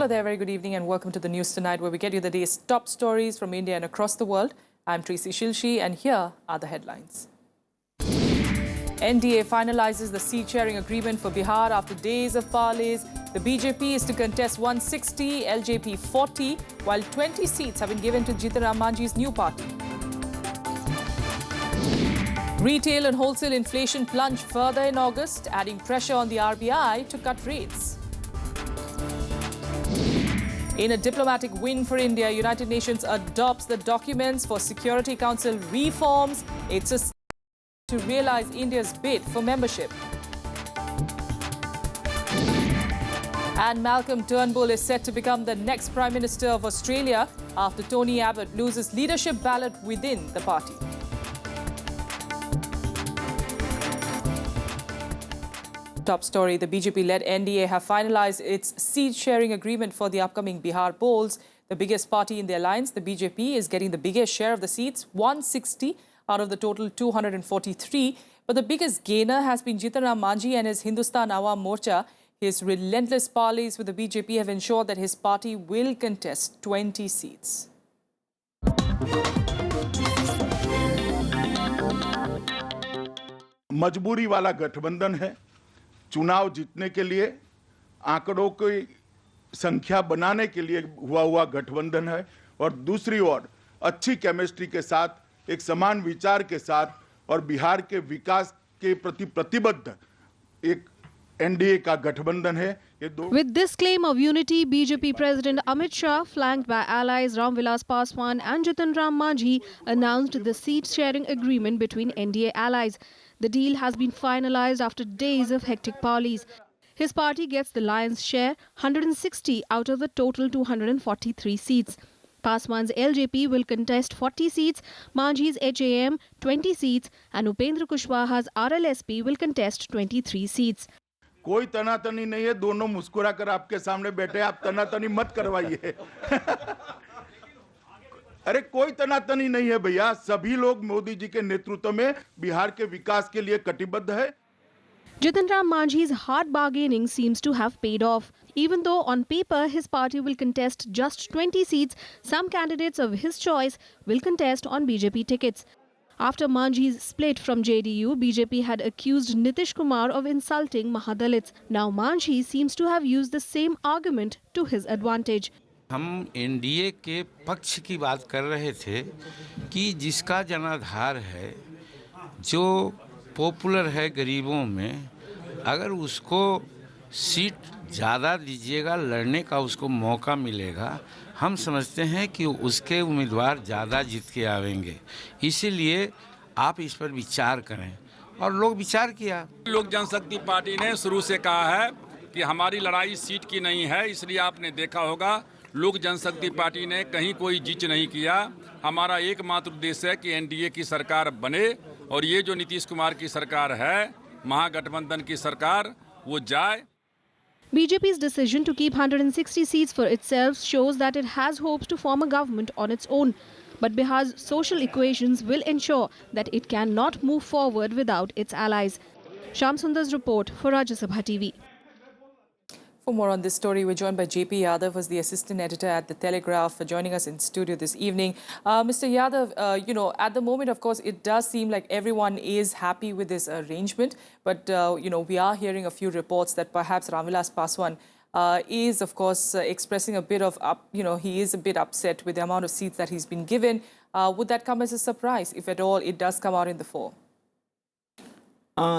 Hello there, very good evening and welcome to the news tonight where we get you the day's top stories from India and across the world. I'm Tracy Shilshi and here are the headlines. NDA finalizes the seat-sharing agreement for Bihar after days of parleys. The BJP is to contest 160, LJP 40, while 20 seats have been given to Jitan Ram Manjhi's new party. Retail and wholesale inflation plunged further in August, adding pressure on the RBI to cut rates. In a diplomatic win for India, United Nations adopts the documents for Security Council reforms. It's a step to realize India's bid for membership. And Malcolm Turnbull is set to become the next Prime Minister of Australia after Tony Abbott loses leadership ballot within the party. Top story, the BJP-led NDA have finalized its seat-sharing agreement for the upcoming Bihar polls. The biggest party in the alliance, the BJP, is getting the biggest share of the seats, 160 out of the total 243. But the biggest gainer has been Jitan Ram Manjhi and his Hindustan Awam Morcha. His relentless parleys with the BJP have ensured that his party will contest 20 seats. मजबूरी वाला गठबंधन है। चुनाव जीतने के लिए आंकड़ों की संख्या बनाने के लिए हुआ गठबंधन है और दूसरी ओर अच्छी केमिस्ट्री के साथ एक समान विचार के साथ और बिहार के विकास के प्रति प्रतिबद्ध एक एनडीए का गठबंधन है। With this claim of unity, BJP President Amit Shah, flanked by allies Ram Vilas Paswan and Jitan Ram Manjhi, announced the seat-sharing agreement between NDA allies. The deal has been finalized after days of hectic parleys. His party gets the lion's share, 160 out of the total 243 seats. Paswan's LJP will contest 40 seats, Manjhi's HAM 20 seats, and Upendra Kushwaha's RLSP will contest 23 seats. कोई तनातनी नहीं है, दोनों मुस्कुरा कर आपके सामने बैठे, आप तनातनी मत करवाइए। अरे कोई तनातनी नहीं है भैया, सभी लोग मोदी जी के नेतृत्व में बिहार के विकास के लिए कटिबद्ध है। Jitan Ram Manjhi's hard bargaining seems to have paid off. Even though on paper his party will contest just 20 seats, some candidates of his choice will contest on BJP tickets. After Manjhi's split from JDU, BJP had accused Nitish Kumar of insulting Mahadalits. Now Manjhi seems to have used the same argument to his advantage. हम NDA के पक्ष की बात कर रहे थे कि जिसका जनाधार है, जो पॉपुलर है गरीबों में, अगर उसको सीट ज़्यादा दीजिएगा, लड़ने का उसको मौका मिलेगा, हम समझते हैं कि उसके उम्मीदवार ज़्यादा जीत के आवेंगे। इसीलिए आप इस पर विचार करें और लोग विचार किया। लोक जनशक्ति पार्टी ने शुरू से कहा है कि हमारी लड़ाई सीट की नहीं है, इसलिए आपने देखा होगा लोक जनशक्ति पार्टी ने कहीं कोई जिच नहीं किया। हमारा एकमात्र उद्देश्य है कि एनडीए की सरकार बने और ये जो नीतीश कुमार की सरकार है, महागठबंधन की सरकार, वो जाए। BJP's decision to keep 160 seats for itself shows that it has hopes to form a government on its own. But Bihar's social equations will ensure that it cannot move forward without its allies. Shyam Sundar's report for Rajya Sabha TV. For more on this story, we're joined by JP Yadav, who's the assistant editor at The Telegraph, for joining us in studio this evening. Mr. Yadav, at the moment, of course, it does seem like everyone is happy with this arrangement. But, we are hearing a few reports that perhaps Ram Vilas Paswan is, of course, expressing a bit of, he is a bit upset with the amount of seats that he's been given. Would that come as a surprise, if at all it does come out in the fore?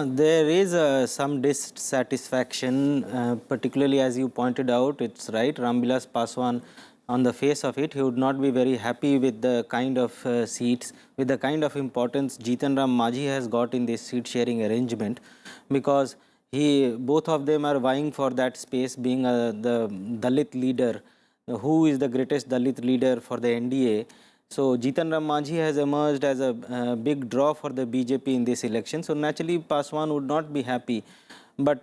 There is some dissatisfaction, particularly as you pointed out. It's right, Ram Vilas Paswan, on the face of it, he would not be very happy with the kind of seats, with the kind of importance Jitan Ram Manjhi has got in this seat-sharing arrangement, because both of them are vying for that space, being the Dalit leader. Who is the greatest Dalit leader for the NDA? So Jitan Ram Manjhi has emerged as a big draw for the BJP in this election. So naturally Paswan would not be happy. But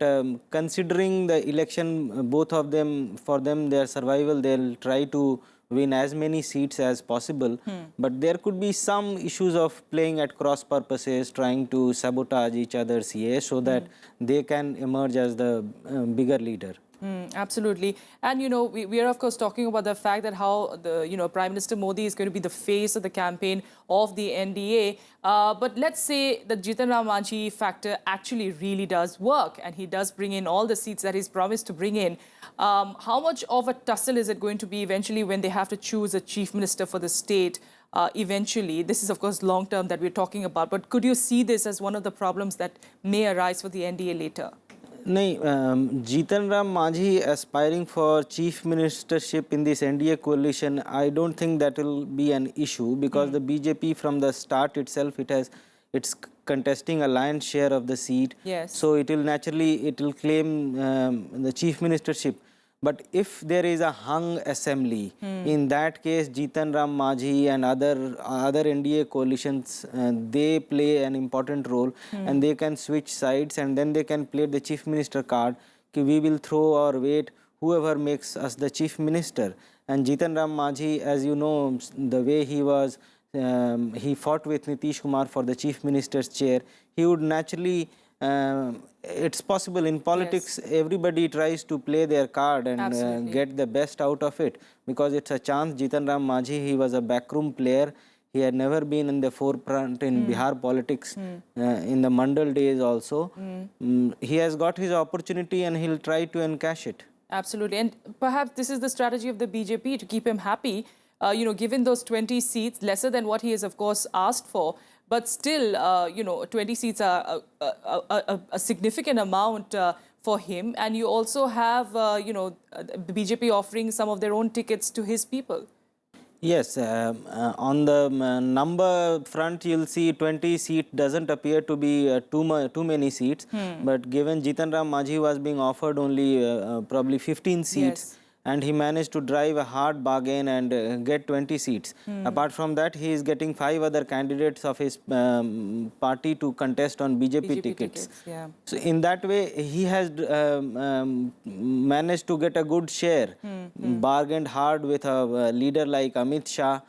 considering the election, both of them, for them, their survival, they'll try to win as many seats as possible. But there could be some issues of playing at cross purposes, trying to sabotage each other's CA so that they can emerge as the bigger leader. Absolutely. And, we are, of course, talking about the fact that how Prime Minister Modi is going to be the face of the campaign of the NDA. But let's say the Jitan Ram Manjhi factor actually really does work and he does bring in all the seats that he's promised to bring in. How much of a tussle is it going to be eventually when they have to choose a chief minister for the state? Eventually, this is, of course, long term that we're talking about. But could you see this as one of the problems that may arise for the NDA later? नहीं, Jitan Ram Manjhi aspiring for chief ministership in this NDA coalition, I don't think that will be an issue because the BJP from the start itself, it's contesting a lion's share of the seat. Yes. So it will claim the chief ministership. But if there is a hung assembly, in that case, Jitan Ram Manjhi and other NDA coalitions, they play an important role and they can switch sides and then they can play the chief minister card. Ki we will throw our weight, whoever makes us the chief minister. And Jitan Ram Manjhi, as you know, the way he was, he fought with Nitish Kumar for the chief minister's chair. He would naturally... it's possible in politics, yes. Everybody tries to play their card and get the best out of it because it's a chance. Jitan Ram Manjhi, he was a backroom player. He had never been in the forefront in Bihar politics in the Mandal days also. He has got his opportunity and he'll try to encash it. Absolutely. And perhaps this is the strategy of the BJP to keep him happy, given those 20 seats, lesser than what he has, of course, asked for. But still, 20 seats are a significant amount for him. And you also have, the BJP offering some of their own tickets to his people. Yes, on the number front, you'll see 20 seats doesn't appear to be too many seats. But given Jitan Ram Manjhi was being offered only probably 15 seats, yes. And he managed to drive a hard bargain and get 20 seats. Apart from that, he is getting 5 other candidates of his party to contest on BJP tickets. Yeah. So in that way, he has managed to get a good share, bargained hard with a leader like Amit Shah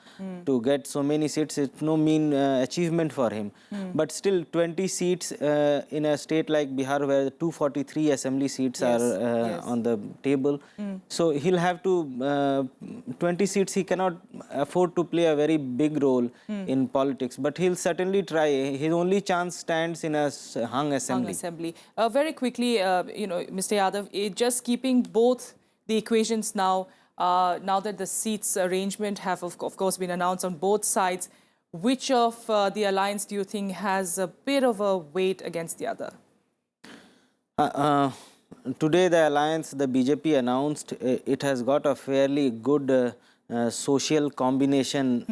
to get so many seats. It's no mean achievement for him. But still, 20 seats in a state like Bihar where 243 assembly seats are on the table. So he'll have to, 20 seats, he cannot afford to play a very big role in politics. But he'll certainly try. His only chance stands in a hung assembly. Very quickly, Mr. Yadav, just keeping both the equations now, now that the seats arrangement have, of course, been announced on both sides, which of the alliance do you think has a bit of a weight against the other? Today, the alliance, the BJP announced, it has got a fairly good social combination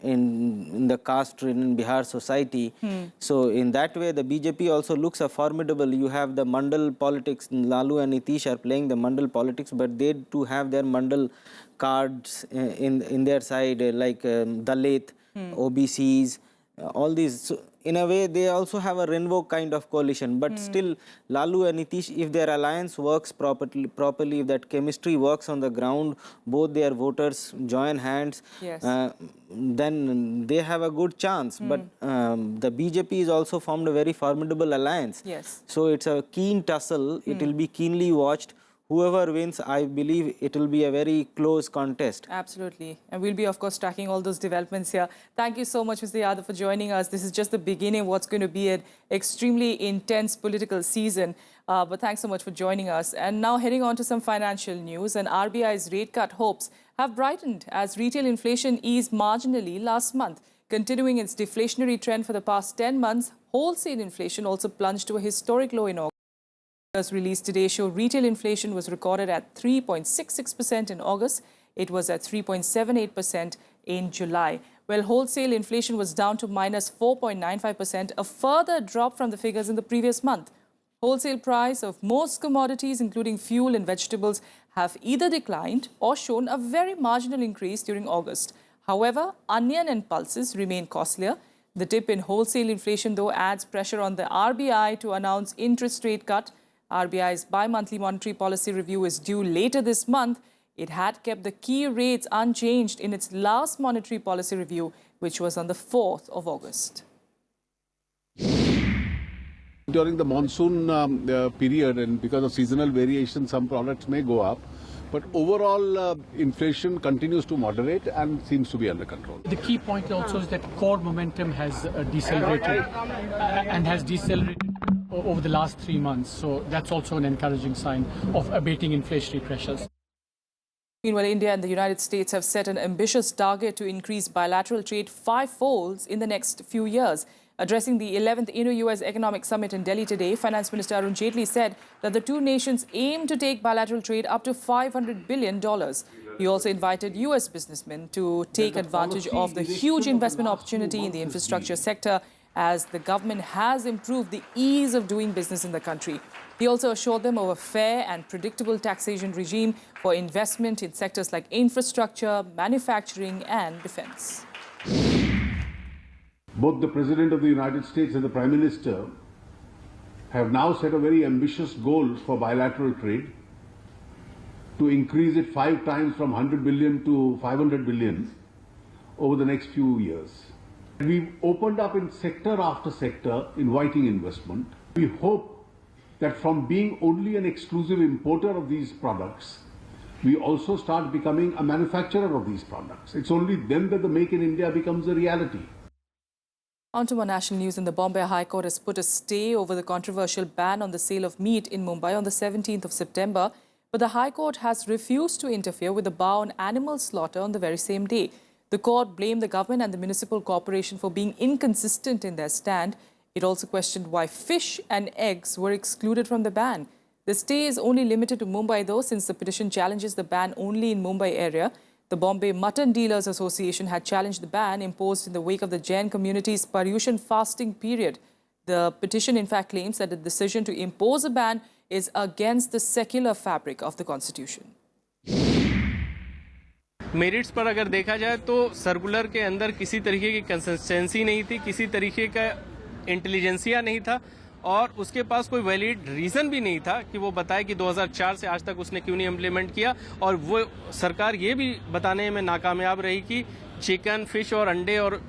in the caste-ridden Bihar society. So, in that way, the BJP also looks a formidable. You have the Mandal politics. Lalu and Nitish are playing the Mandal politics, but they too have their Mandal cards in their side, like Dalit, OBCs, all these. So, in a way, they also have a rainbow kind of coalition. But still, Lalu and Nitish, if their alliance works properly, if that chemistry works on the ground, both their voters join hands, then they have a good chance. But the BJP is also formed a very formidable alliance. So it's a keen tussle. It will be keenly watched. Whoever wins, I believe it will be a very close contest. Absolutely. And we'll be, of course, tracking all those developments here. Thank you so much, Mr. Yadav, for joining us. This is just the beginning of what's going to be an extremely intense political season. But thanks so much for joining us. And now heading on to some financial news. And RBI's rate cut hopes have brightened as retail inflation eased marginally last month. Continuing its deflationary trend for the past 10 months, wholesale inflation also plunged to a historic low in August. Released today show retail inflation was recorded at 3.66% in August. It was at 3.78% in July. Well, wholesale inflation was down to minus 4.95%, a further drop from the figures in the previous month. Wholesale price of most commodities, including fuel and vegetables, have either declined or shown a very marginal increase during August. However, onion and pulses remain costlier. The dip in wholesale inflation, though, adds pressure on the RBI to announce interest rate cut. RBI's bi-monthly monetary policy review is due later this month. It had kept the key rates unchanged in its last monetary policy review, which was on the 4th of August. During the monsoon period and because of seasonal variation, some products may go up. But overall, inflation continues to moderate and seems to be under control. The key point also is that core momentum has decelerated and has decelerated over the last 3 months. So that's also an encouraging sign of abating inflationary pressures. Meanwhile, India and the United States have set an ambitious target to increase bilateral trade 5-fold in the next few years. Addressing the 11th Indo-US Economic Summit in Delhi today, Finance Minister Arun Jaitley said that the two nations aim to take bilateral trade up to $500 billion. He also invited US businessmen to take advantage of the huge investment opportunity in the infrastructure sector as the government has improved the ease of doing business in the country. He also assured them of a fair and predictable taxation regime for investment in sectors like infrastructure, manufacturing and defense. Both the President of the United States and the Prime Minister have now set a very ambitious goal for bilateral trade to increase it 5 times from 100 billion to 500 billion over the next few years. We've opened up in sector after sector, inviting investment. We hope that from being only an exclusive importer of these products, we also start becoming a manufacturer of these products. It's only then that the Make in India becomes a reality. On to more national news. The Bombay High Court has put a stay over the controversial ban on the sale of meat in Mumbai on the 17th of September. But the High Court has refused to interfere with the ban on animal slaughter on the very same day. The court blamed the government and the municipal corporation for being inconsistent in their stand. It also questioned why fish and eggs were excluded from the ban. The stay is only limited to Mumbai though, since the petition challenges the ban only in Mumbai area. The Bombay Mutton Dealers Association had challenged the ban imposed in the wake of the Jain community's Paryushan fasting period. The petition in fact claims that the decision to impose a ban is against the secular fabric of the constitution. Merits पर अगर देखा जाए तो circular के अंदर किसी तरीके की कंसिस्टेंसी नहीं थी, किसी तरीके का इंटेलिजेंसिया नहीं था और उसके पास कोई वैलिड रीजन भी नहीं था कि वो बताए कि 2004 से आज तक उसने क्यों नहीं इम्प्लीमेंट किया। और वो सरकार ये भी बताने में नाकामयाब रही कि चिकन, फिश और अंडे और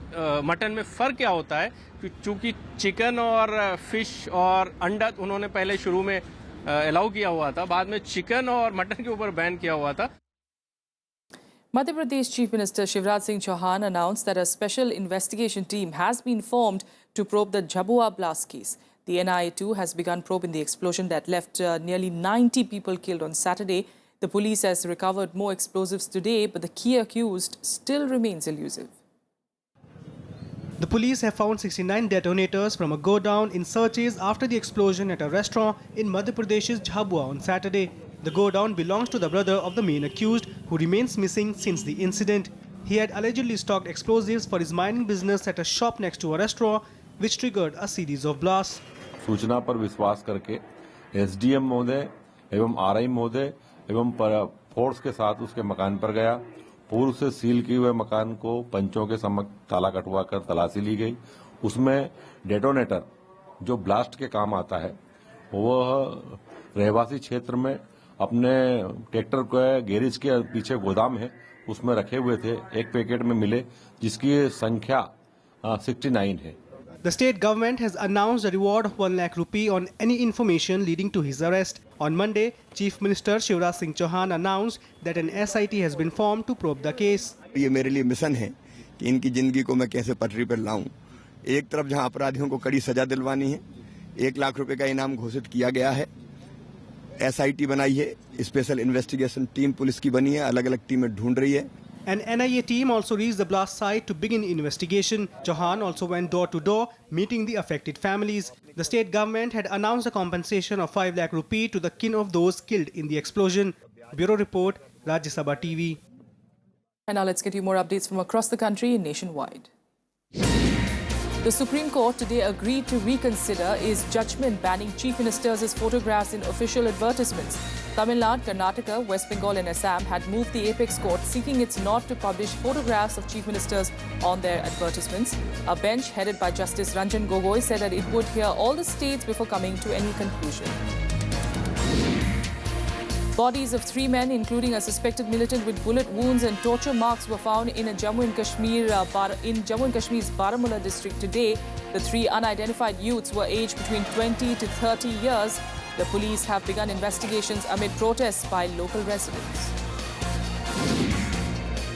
मटन में फ़र्क क्या होता है, क्योंकि चिकन और फिश और अंडा उन्होंने पहले शुरू में अलाउ किया हुआ था, बाद में चिकन और मटन के ऊपर बैन किया हुआ था। Madhya Pradesh Chief Minister Shivraj Singh Chauhan announced that a special investigation team has been formed to probe the Jhabua blast case. The NIA too has begun probe in the explosion that left nearly 90 people killed on Saturday. The police has recovered more explosives today, but the key accused still remains elusive. The police have found 69 detonators from a godown in searches after the explosion at a restaurant in Madhya Pradesh's Jhabua on Saturday. The godown belongs to the brother of the main accused, who remains missing since the incident. He had allegedly stocked explosives for his mining business at a shop next to a restaurant, which triggered a series of blasts. सूचना पर विश्वास करके SDM महोदय एवं RI महोदय एवं force के साथ उसके मकान पर गया। पूर्व से सील किए हुए मकान को पंचों के समक्ष ताला कटवा कर तलाशी ली गई। उसमें डेटोनेटर जो ब्लास्ट के काम आता है वह रहवासी क्षेत्र में अपने ट्रैक्टर के गैरेज के पीछे गोदाम है उसमें रखे हुए थे। एक पैकेट में मिले जिसकी संख्या 69 है। The state government has announced a reward of 1 lakh rupee on any information leading to his arrest. On Monday, Chief Minister Shivraj Singh Chauhan announced that an SIT has been formed to probe the case. ये मेरे लिए mission है कि इनकी जिंदगी को मैं कैसे पटरी पर लाऊं। एक तरफ जहां अपराधियों को कड़ी सजा दिलवानी है, 1 लाख रुपए का इनाम घोषित किया गया है। SIT बनाई है, स्पेशल इन्वेस्टिगेशन टीम पुलिस की बनी है, अलग-अलग टीमें ढूंढ रही है। An NIA team also reached the blast site to begin investigation. Chauhan also went door to door, meeting the affected families. The state government had announced a compensation of 5 lakh rupee to the kin of those killed in the explosion. Bureau Report, Rajya Sabha TV. And now let's get you more updates from across the country and nationwide. The Supreme Court today agreed to reconsider its judgment banning chief ministers' photographs in official advertisements. Tamil Nadu, Karnataka, West Bengal and Assam had moved the apex court seeking it not to publish photographs of chief ministers on their advertisements. A bench headed by Justice Ranjan Gogoi said that it would hear all the states before coming to any conclusion. Bodies of 3 men, including a suspected militant with bullet wounds and torture marks, were found in Jammu and Kashmir's Baramulla district today. The 3 unidentified youths were aged between 20 to 30 years. The police have begun investigations amid protests by local residents.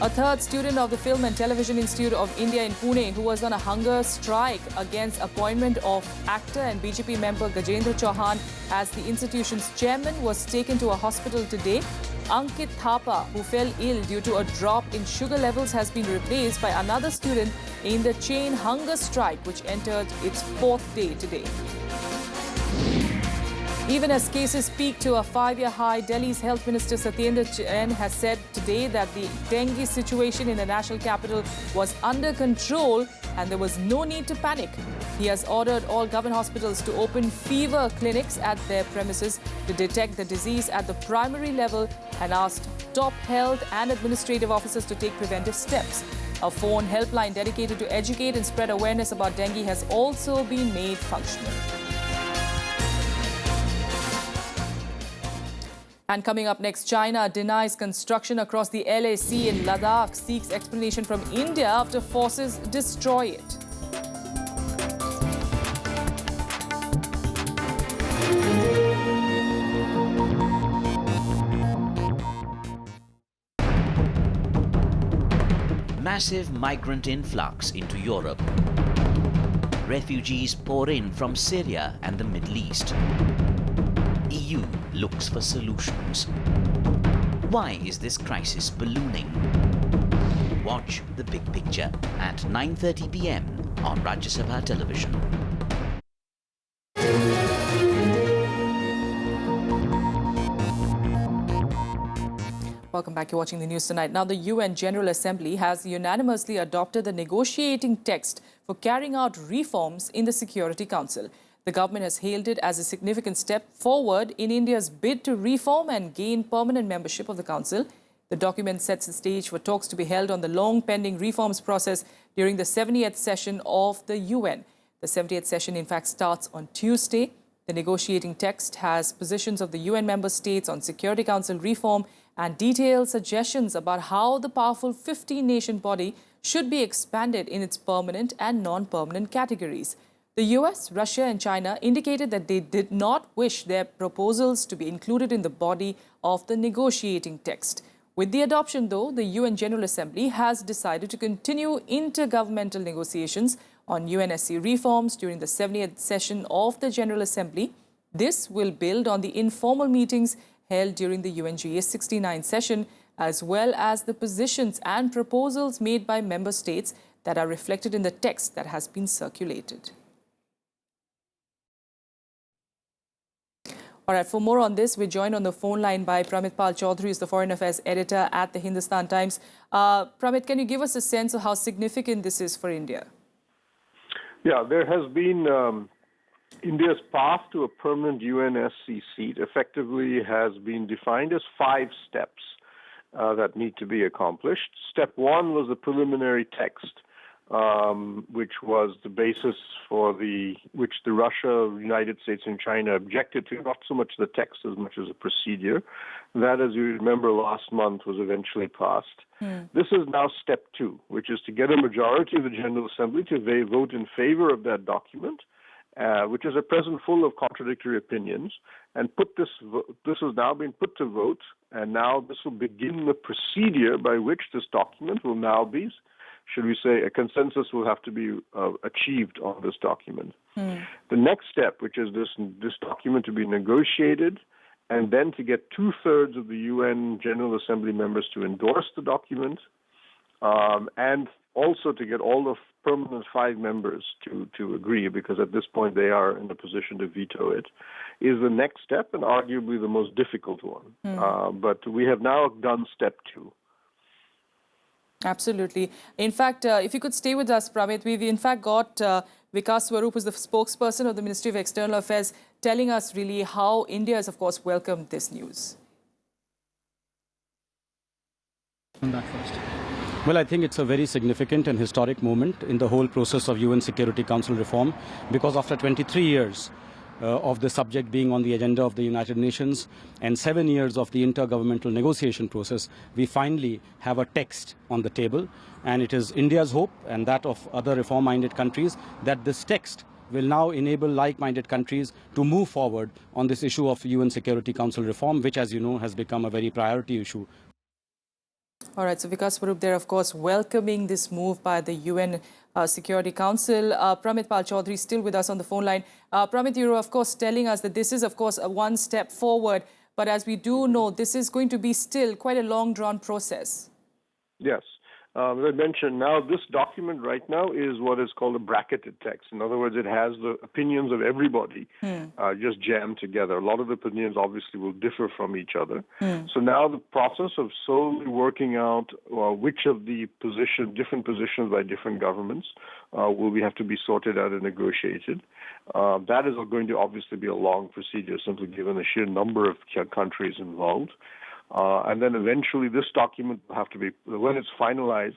A third student of the Film and Television Institute of India in Pune, who was on a hunger strike against appointment of actor and BJP member Gajendra Chauhan as the institution's chairman, was taken to a hospital today. Ankit Thapa, who fell ill due to a drop in sugar levels, has been replaced by another student in the chain hunger strike, which entered its 4th day today. Even as cases peak to a 5-year high, Delhi's Health Minister Satyendra Jain has said today that the dengue situation in the national capital was under control and there was no need to panic. He has ordered all government hospitals to open fever clinics at their premises to detect the disease at the primary level and asked top health and administrative officers to take preventive steps. A phone helpline dedicated to educate and spread awareness about dengue has also been made functional. And coming up next, China denies construction across the LAC in Ladakh, seeks explanation from India after forces destroy it. Massive migrant influx into Europe. Refugees pour in from Syria and the Middle East. EU looks for solutions. Why is this crisis ballooning? Watch The Big Picture at 9:30 p.m. on Rajya Sabha television. Welcome back. You're watching the news tonight. Now, the UN General Assembly has unanimously adopted the negotiating text for carrying out reforms in the Security Council. The government has hailed it as a significant step forward in India's bid to reform and gain permanent membership of the Council. The document sets the stage for talks to be held on the long-pending reforms process during the 70th session of the UN. The 70th session, in fact, starts on Tuesday. The negotiating text has positions of the UN member states on Security Council reform and detailed suggestions about how the powerful 15-nation body should be expanded in its permanent and non-permanent categories. The US, Russia and China indicated that they did not wish their proposals to be included in the body of the negotiating text. With the adoption, though, the UN General Assembly has decided to continue intergovernmental negotiations on UNSC reforms during the 70th session of the General Assembly. This will build on the informal meetings held during the UNGA's 69th session, as well as the positions and proposals made by member states that are reflected in the text that has been circulated. All right, for more on this, we're joined on the phone line by Pramit Pal Chaudhary, who's the Foreign Affairs Editor at the Hindustan Times. Pramit, can you give us a sense of how significant this is for India? Yeah, there has been India's path to a permanent UNSC seat effectively has been defined as 5 steps that need to be accomplished. Step 1 was the preliminary text, which was the basis for which the Russia, United States, and China objected to, not so much the text as much as the procedure. That, as you remember, last month was eventually passed. This is now step 2, which is to get a majority of the General Assembly to vote in favor of that document, which is at present full of contradictory opinions, and this has now been put to vote, and now this will begin the procedure by which this document will now be, should we say, a consensus will have to be achieved on this document. The next step, which is this document to be negotiated, and then to get 2/3 of the UN General Assembly members to endorse the document, and also to get all the permanent 5 members to agree, because at this point they are in a position to veto it, is the next step and arguably the most difficult one. But we have now done step 2. Absolutely. In fact, if you could stay with us, Pramit, we've in fact got Vikas Swarup, who's the spokesperson of the Ministry of External Affairs, telling us really how India has, of course, welcomed this news. On that first. Well, I think it's a very significant and historic moment in the whole process of UN Security Council reform, because after 23 years, of the subject being on the agenda of the United Nations and 7 years of the intergovernmental negotiation process, we finally have a text on the table. And it is India's hope and that of other reform-minded countries that this text will now enable like-minded countries to move forward on this issue of UN Security Council reform, which, as you know, has become a very priority issue. All right, so Vikas Swarup there, of course, welcoming this move by the UN Security Council. Pramit Pal Chaudhary still with us on the phone line. Pramit, you're, of course, telling us that this is, of course, a one step forward. But as we do know, this is going to be still quite a long-drawn process. Yes. As I mentioned, now this document right now is what is called a bracketed text. In other words, it has the opinions of everybody just jammed together. A lot of the opinions obviously will differ from each other. So now the process of slowly working out which of the different positions by different governments will have to be sorted out and negotiated. That is going to obviously be a long procedure, simply given the sheer number of countries involved. And then eventually this document will have to be, when it's finalized,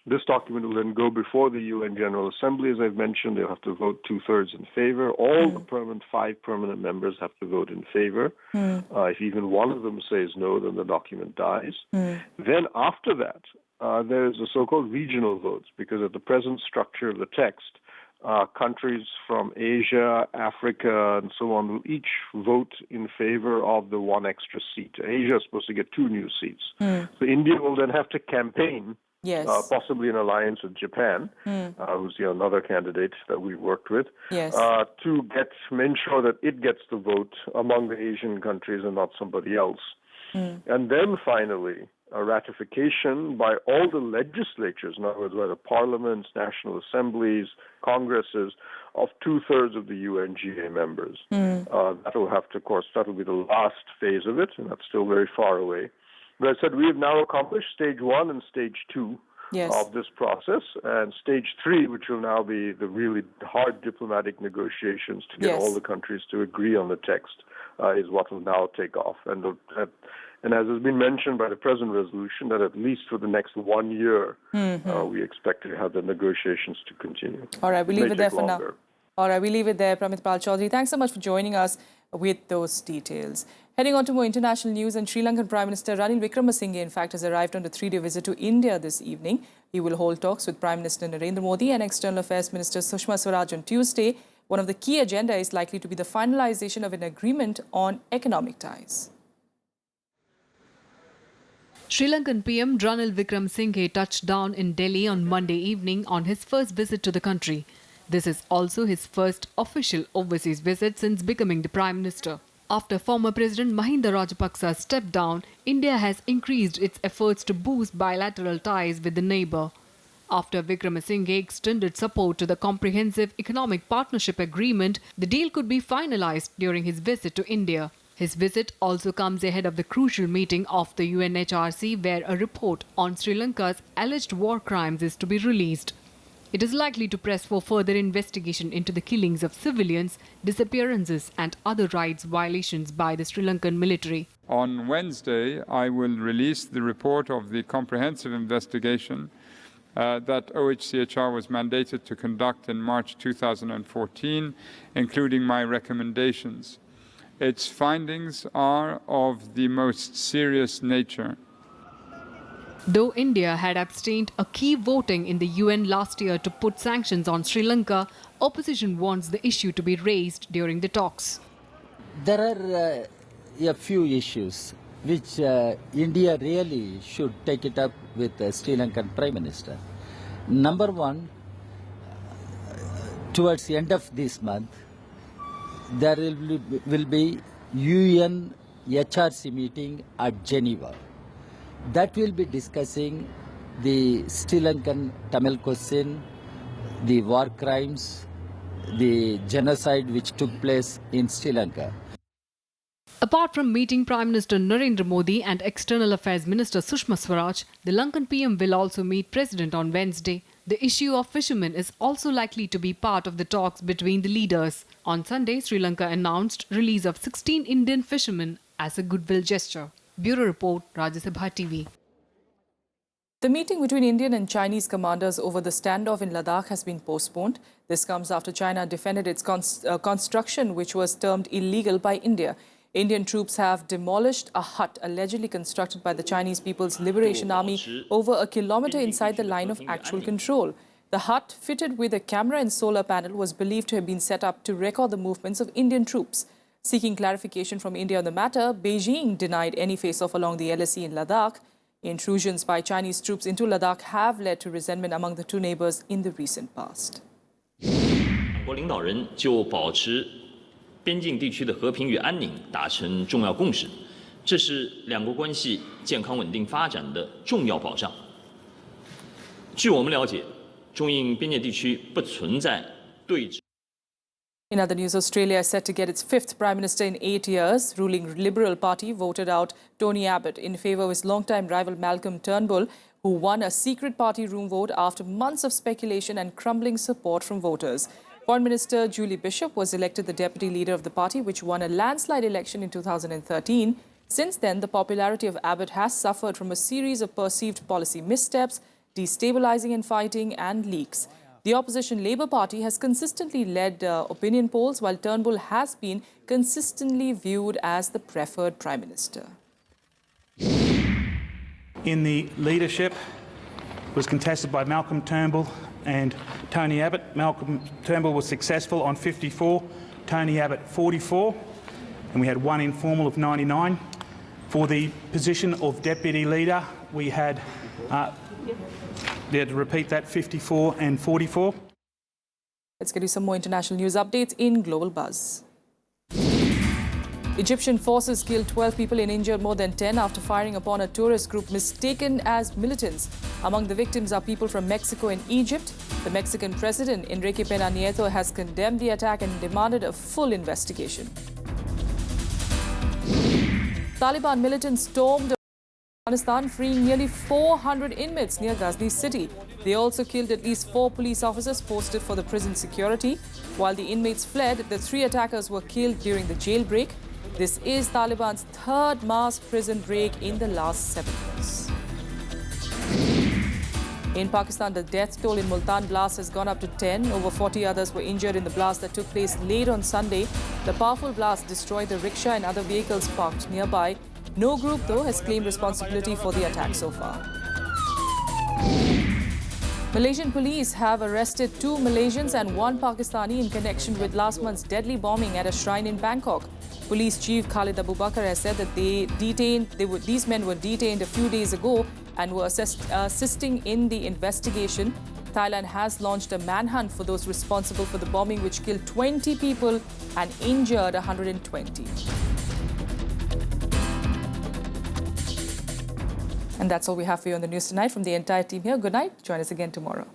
this document will then go before the UN General Assembly. As I've mentioned, they'll have to vote 2/3 in favor. All the 5 permanent members have to vote in favor. If even one of them says no, then the document dies. Then after that, there's the so-called regional votes, because at the present structure of the text, countries from Asia, Africa, and so on will each vote in favor of the one extra seat. Asia is supposed to get 2 new seats. So India will then have to campaign, possibly in alliance with Japan, who's another candidate that we worked with, to ensure that it gets the vote among the Asian countries and not somebody else. And then finally, a ratification by all the legislatures, in other words, by the parliaments, national assemblies, congresses, of 2/3 of the UNGA members. That will have to, of course, that will be the last phase of it, and that's still very far away. But I said we have now accomplished stage 1 and stage 2 of this process, and stage 3, which will now be the really hard diplomatic negotiations to get all the countries to agree on the text, is what will now take off. And as has been mentioned by the present resolution, that at least for the next 1 year, we expect to have the negotiations to continue. All right, we'll leave it there for now. All right, we'll leave it there. Pramit Pal Chaudhary, thanks so much for joining us with those details. Heading on to more international news, and Sri Lankan Prime Minister Ranil Wickremesinghe, in fact, has arrived on a 3-day visit to India this evening. He will hold talks with Prime Minister Narendra Modi and External Affairs Minister Sushma Swaraj on Tuesday. One of the key agenda is likely to be the finalization of an agreement on economic ties. Sri Lankan PM Ranil Wickremesinghe touched down in Delhi on Monday evening on his first visit to the country. This is also his first official overseas visit since becoming the Prime Minister. After former President Mahinda Rajapaksa stepped down, India has increased its efforts to boost bilateral ties with the neighbour. After Wickremesinghe extended support to the Comprehensive Economic Partnership Agreement, the deal could be finalised during his visit to India. His visit also comes ahead of the crucial meeting of the UNHRC, where a report on Sri Lanka's alleged war crimes is to be released. It is likely to press for further investigation into the killings of civilians, disappearances and other rights violations by the Sri Lankan military. On Wednesday, I will release the report of the comprehensive investigation that OHCHR was mandated to conduct in March 2014, including my recommendations. Its findings are of the most serious nature. Though India had abstained a key voting in the UN last year to put sanctions on Sri Lanka, opposition wants the issue to be raised during the talks. There are a few issues which India really should take it up with the Sri Lankan Prime Minister. Number one, towards the end of this month, there will be UN HRC meeting at Geneva. That will be discussing the Sri Lankan Tamil question, the war crimes, the genocide which took place in Sri Lanka. Apart from meeting Prime Minister Narendra Modi and External Affairs Minister Sushma Swaraj, the Lankan PM will also meet President on Wednesday. The issue of fishermen is also likely to be part of the talks between the leaders. On Sunday, Sri Lanka announced release of 16 Indian fishermen as a goodwill gesture. Bureau Report, Rajya Sabha TV. The meeting between Indian and Chinese commanders over the standoff in Ladakh has been postponed. This comes after China defended its construction, which was termed illegal by India. Indian troops have demolished a hut allegedly constructed by the Chinese People's Liberation Army over a kilometer inside the line of actual control. The hut, fitted with a camera and solar panel, was believed to have been set up to record the movements of Indian troops. Seeking clarification from India on the matter, Beijing denied any face-off along the LSE in Ladakh. Intrusions by Chinese troops into Ladakh have led to resentment among the two neighbors in the recent past. 两国领导人就保持边境地区的和平与安宁达成重要共识，这是两国关系健康稳定发展的重要保障。据我们了解，中印边界地区不存在对峙。 In other news, Australia is set to get its fifth Prime Minister in 8 years. Ruling Liberal Party voted out Tony Abbott in favour of his longtime rival Malcolm Turnbull, who won a secret party room vote after months of speculation and crumbling support from voters. Foreign Minister Julie Bishop was elected the deputy leader of the party, which won a landslide election in 2013. Since then, the popularity of Abbott has suffered from a series of perceived policy missteps, destabilising and fighting, and leaks. The opposition Labour Party has consistently led opinion polls, while Turnbull has been consistently viewed as the preferred Prime Minister. In the leadership was contested by Malcolm Turnbull and Tony Abbott. Malcolm Turnbull was successful on 54, Tony Abbott 44, and we had one informal of 99. For the position of Deputy Leader, we had to repeat that, 54 and 44. Let's get you some more international news updates in Global Buzz. Egyptian forces killed 12 people and injured more than 10 after firing upon a tourist group mistaken as militants. Among the victims are people from Mexico and Egypt. The Mexican president, Enrique Pena Nieto, has condemned the attack and demanded a full investigation. Taliban militants stormed Afghanistan, freeing nearly 400 inmates near Ghazni city. They also killed at least 4 police officers posted for the prison security. While the inmates fled, the 3 attackers were killed during the jailbreak. This is Taliban's 3rd mass prison break in the last 7 years. In Pakistan, the death toll in Multan blast has gone up to 10. Over 40 others were injured in the blast that took place late on Sunday. The powerful blast destroyed the rickshaw and other vehicles parked nearby. No group, though, has claimed responsibility for the attack so far. Malaysian police have arrested 2 Malaysians and 1 Pakistani in connection with last month's deadly bombing at a shrine in Bangkok. Police Chief Khalid Abubakar has said that these men were detained a few days ago and were assisting in the investigation. Thailand has launched a manhunt for those responsible for the bombing, which killed 20 people and injured 120. And that's all we have for you on the news tonight. From the entire team here, good night. Join us again tomorrow.